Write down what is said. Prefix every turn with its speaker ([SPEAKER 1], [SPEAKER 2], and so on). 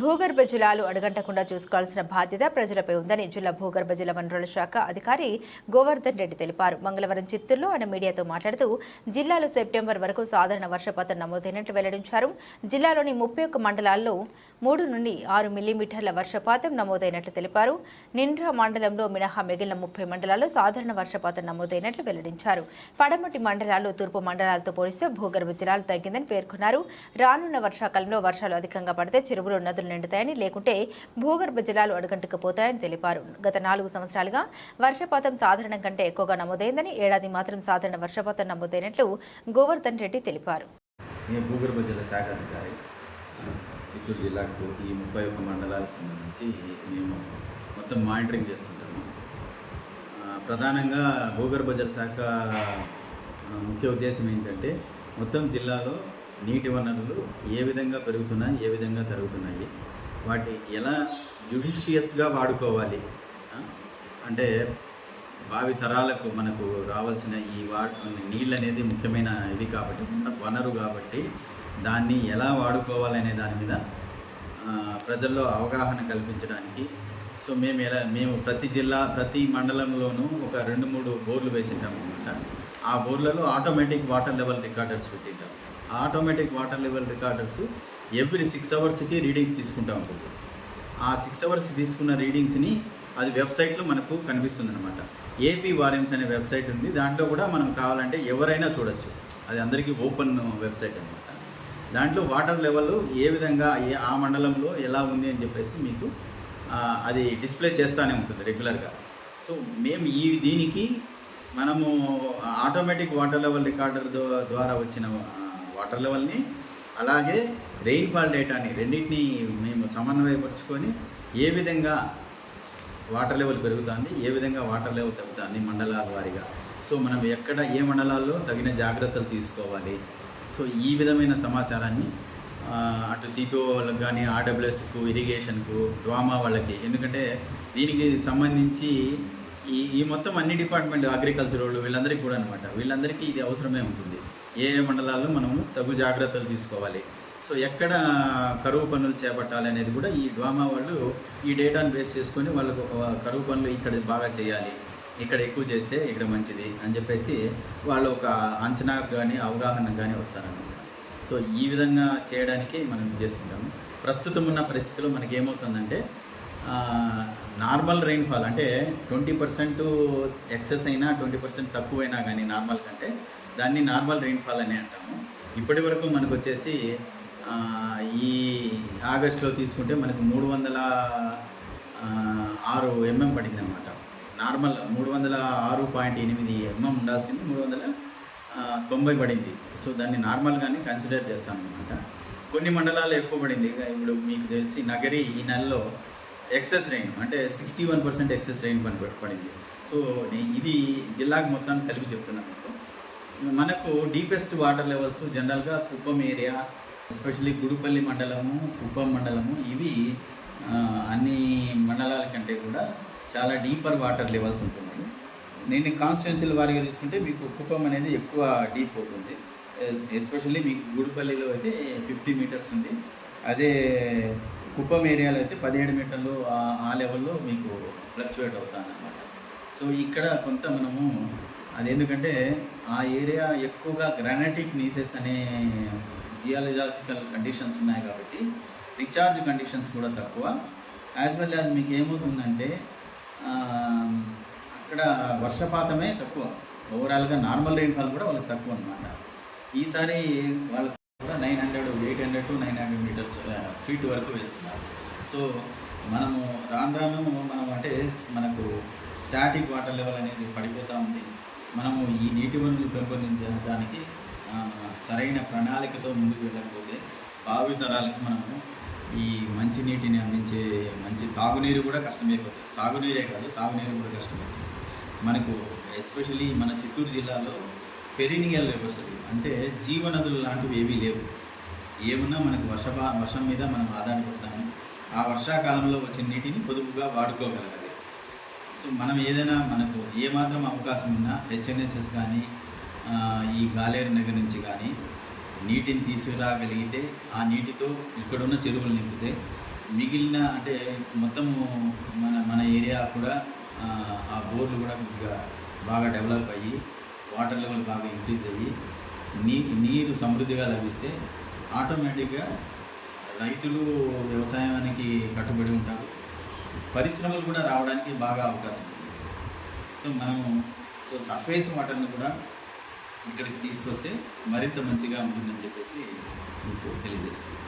[SPEAKER 1] భూగర్భ జలాలు అడగంటకుండా చూసుకోవాల్సిన బాధ్యత ప్రజలపై ఉందని జిల్లా భూగర్భ జల వనరుల శాఖ అధికారి గోవర్ధన్ రెడ్డి తెలిపారు. మంగళవారం చిత్తూరులో ఆయన మీడియాతో మాట్లాడుతూ జిల్లాలో సెప్టెంబర్ వరకు సాధారణ వర్షపాతం నమోదైనట్లు వెల్లడించారు. జిల్లాలోని 31 మండలాల్లో 3 నుండి 6 మిల్లీమీటర్ల వర్షపాతం నమోదైనట్లు తెలిపారు. నిండ్రా మండలంలో మినహా మిగిలిన 30 మండలాల్లో సాధారణ వర్షపాతం నమోదైనట్లు వెల్లడించారు. పడమటి మండలాల్లో తూర్పు మండలాలతో పోలిస్తే భూగర్భ జలాలు తగ్గిందని పేర్కొన్నారు. రానున్న వర్షాకాలంలో వర్షాలు అధికంగా పడితే చెరువులు నదులు నిండుతాయని, లేకుంటే భూగర్భ జలాలు అడుగంటుకుపోతాయని తెలిపారు. గత 4 సంవత్సరాలుగా వర్షపాతం సాధారణం కంటే ఎక్కువగా నమోదైందని, ఏడాది మాత్రం సాధారణ వర్షపాతం నమోదైనట్లు గోవర్ధన్ రెడ్డి తెలిపారు.
[SPEAKER 2] భూగర్భ జల శాఖ అధికారి చిత్తూరు జిల్లాకు ఈ 31 మండలాలకు సంబంధించి మేము మొత్తం మానిటరింగ్ చేస్తుంటాము. ప్రధానంగా భూగర్భ జల శాఖ ముఖ్య ఉద్దేశం ఏంటంటే మొత్తం జిల్లాలో నీటి వనరులు ఏ విధంగా పెరుగుతున్నాయి, ఏ విధంగా తరుగుతున్నాయి, వాటి ఎలా జ్యుడిషియస్గా వాడుకోవాలి, అంటే భావి తరాలకు మనకు రావాల్సిన ఈ నీళ్ళు అనేది ముఖ్యమైన ఇది కాబట్టి, వనరు కాబట్టి దాన్ని ఎలా వాడుకోవాలనే దాని మీద ప్రజల్లో అవగాహన కల్పించడానికి సో మేము ప్రతి జిల్లా ప్రతి మండలంలోనూ ఒక 2-3 బోర్లు వేసింటాం అనమాట. ఆ బోర్లలో ఆటోమేటిక్ వాటర్ లెవెల్ రికార్డర్స్ పెట్టింటాం. Automatic water level recorders every 6 అవర్స్కి రీడింగ్స్ తీసుకుంటూ ఉంటుంది. ఆ 6 అవర్స్ తీసుకున్న రీడింగ్స్ని అది వెబ్సైట్లో మనకు కనిపిస్తుంది అనమాట. ఏపీ వారియమ్స్ అనే వెబ్సైట్ ఉంది. దాంట్లో కూడా మనం కావాలంటే ఎవరైనా చూడొచ్చు. అది అందరికీ ఓపెన్ వెబ్సైట్ అనమాట. దాంట్లో వాటర్ లెవెల్ ఏ విధంగా ఆ మండలంలో ఎలా ఉంది అని చెప్పేసి మీకు అది డిస్ప్లే చేస్తూనే ఉంటుంది రెగ్యులర్గా. సో మేము దీనికి మనము ఆటోమేటిక్ వాటర్ లెవెల్ రికార్డర్ ద్వారా వచ్చిన వాటర్ లెవెల్ని, అలాగే రెయిన్ఫాల్ డేటాని రెండింటినీ మేము సమన్వయపరుచుకొని ఏ విధంగా వాటర్ లెవెల్ పెరుగుతుంది, ఏ విధంగా వాటర్ లెవెల్ తగ్గుతుంది మండలాల వారీగా, సో మనం ఎక్కడ ఏ మండలాల్లో తగిన జాగ్రత్తలు తీసుకోవాలి, సో ఈ విధమైన సమాచారాన్ని అటు సిపిఓ వాళ్ళకి కానీ, ఆర్డబ్ల్యూఎస్కు, ఇరిగేషన్కు, డ్వామా వాళ్ళకి, ఎందుకంటే దీనికి సంబంధించి ఈ మొత్తం అన్ని డిపార్ట్మెంట్, అగ్రికల్చర్ వాళ్ళు వీళ్ళందరికీ కూడా అనమాట, వీళ్ళందరికీ ఇది అవసరమే ఉంటుంది. ఏ మండలాల్లో మనము తగు జాగ్రత్తలు తీసుకోవాలి, సో ఎక్కడ కరువు పనులు చేపట్టాలి అనేది కూడా ఈ డ్వామా వాళ్ళు ఈ డేటాను బేస్ చేసుకొని వాళ్ళకు కరువు పనులు ఇక్కడ బాగా చేయాలి, ఇక్కడ ఎక్కువ చేస్తే ఇక్కడ మంచిది అని చెప్పేసి వాళ్ళు ఒక అంచనాకు కానీ అవగాహనకు కానీ వస్తారన్నమాట. సో ఈ విధంగా చేయడానికి మనం చేసుకుంటాము. ప్రస్తుతం ఉన్న పరిస్థితిలో మనకి ఏమవుతుందంటే నార్మల్ రెయిన్ఫాల్ అంటే 20% ఎక్సెస్ అయినా 20% తక్కువైనా కానీ నార్మల్ కంటే దాన్ని నార్మల్ రెయిన్ఫాల్ అని అంటాము. ఇప్పటి వరకు మనకు వచ్చేసి ఈ ఆగస్టులో తీసుకుంటే మనకు 306 mm పడింది అనమాట. నార్మల్ 306.8 mm ఉండాల్సింది 390 పడింది. సో దాన్ని నార్మల్గానే కన్సిడర్ చేస్తాం అనమాట. కొన్ని మండలాల్లో ఎక్కువ పడింది. ఇప్పుడు మీకు తెలిసి నగరి ఈ నెలలో ఎక్సెస్ రెయిన్ అంటే 61% ఎక్సెస్ రెయిన్ పడింది. సో ఇది జిల్లాకు మొత్తాన్ని కలిపి చెప్తున్నాను మీకు. మనకు డీపెస్ట్ వాటర్ లెవెల్స్ జనరల్గా కుప్పం ఏరియా, ఎస్పెషల్లీ గుడిపల్లి మండలము, కుప్పం మండలము, ఇవి అన్ని మండలాల కంటే కూడా చాలా డీపర్ వాటర్ లెవెల్స్ ఉంటుంది. నేను కాన్స్టిట్యున్సీల వారీగా తీసుకుంటే మీకు కుప్పం అనేది ఎక్కువ డీప్ అవుతుంది. ఎస్పెషల్లీ మీకు గుడిపల్లిలో అయితే 50 మీటర్స్ ఉంది. అదే కుప్పం ఏరియాలో అయితే 17 మీటర్లు ఆ లెవెల్లో మీకు ఫ్లక్చువేట్ అవుతాను అన్నమాట. సో ఇక్కడ కొంత మనము అది ఎందుకంటే ఆ ఏరియా ఎక్కువగా గ్రానైటిక్ నీసెస్ అనే జియాలజికల్ కండిషన్స్ ఉన్నాయి కాబట్టి రీఛార్జ్ కండిషన్స్ కూడా తక్కువ. యాజ్ వెల్ యాజ్ మీకు ఏమవుతుందంటే అక్కడ వర్షపాతమే తక్కువ. ఓవరాల్గా నార్మల్ రెయిన్ఫాల్ కూడా వాళ్ళకి తక్కువ అనమాట. ఈసారి వాళ్ళకి కూడా 800 to 900 మీటర్స్ ఫీట్ వరకు వేస్తున్నారు. సో మనము రాను మనం అంటే మనకు స్టాటిక్ వాటర్ లెవెల్ అనేది పడిపోతూ ఉంది. మనము ఈ నీటి వనరులు పెంపొందించడానికి సరైన ప్రణాళికతో ముందుకు వెళ్ళకపోతే భావి తరాలకు మనము ఈ మంచి నీటిని అందించే మంచి తాగునీరు కూడా కష్టమైపోతుంది. సాగునీరే కాదు, తాగునీరు కూడా కష్టమవుతుంది. మనకు ఎస్పెషలీ మన చిత్తూరు జిల్లాలో పెరినియల్ రివర్స్ అంటే జీవనదులు లాంటివి ఏవీ లేవు. ఏమున్నా మనకు వర్షం మీద మనం ఆధారపడతాము. ఆ వర్షాకాలంలో వచ్చిన నీటిని పొదుపుగా వాడుకోగలగాలి. సో మనం ఏదైనా మనకు ఏమాత్రం అవకాశం ఉన్నా హెచ్ఎన్ఎస్ఎస్ కానీ ఈ గాలేరు నగర్ నుంచి కానీ నీటిని తీసుకురాగలిగితే ఆ నీటితో ఇక్కడున్న చెరువులు నింపితే మిగిలిన అంటే మొత్తము మన ఏరియా కూడా ఆ బోర్లు కూడా కొద్దిగా బాగా డెవలప్ అయ్యి వాటర్ లెవెల్ బాగా ఇంక్రీజ్ అయ్యి నీరు సమృద్ధిగా లభిస్తే ఆటోమేటిక్గా రైతులు వ్యవసాయానికి కట్టుబడి ఉంటారు, పరిశ్రమలు కూడా రావడానికి బాగా అవకాశం ఉంది. సో మనము సర్ఫేస్ వాటర్ని కూడా ఇక్కడికి తీసుకొస్తే మరింత మంచిగా ఉంటుందని చెప్పేసి మీకు తెలియజేస్తున్నాను.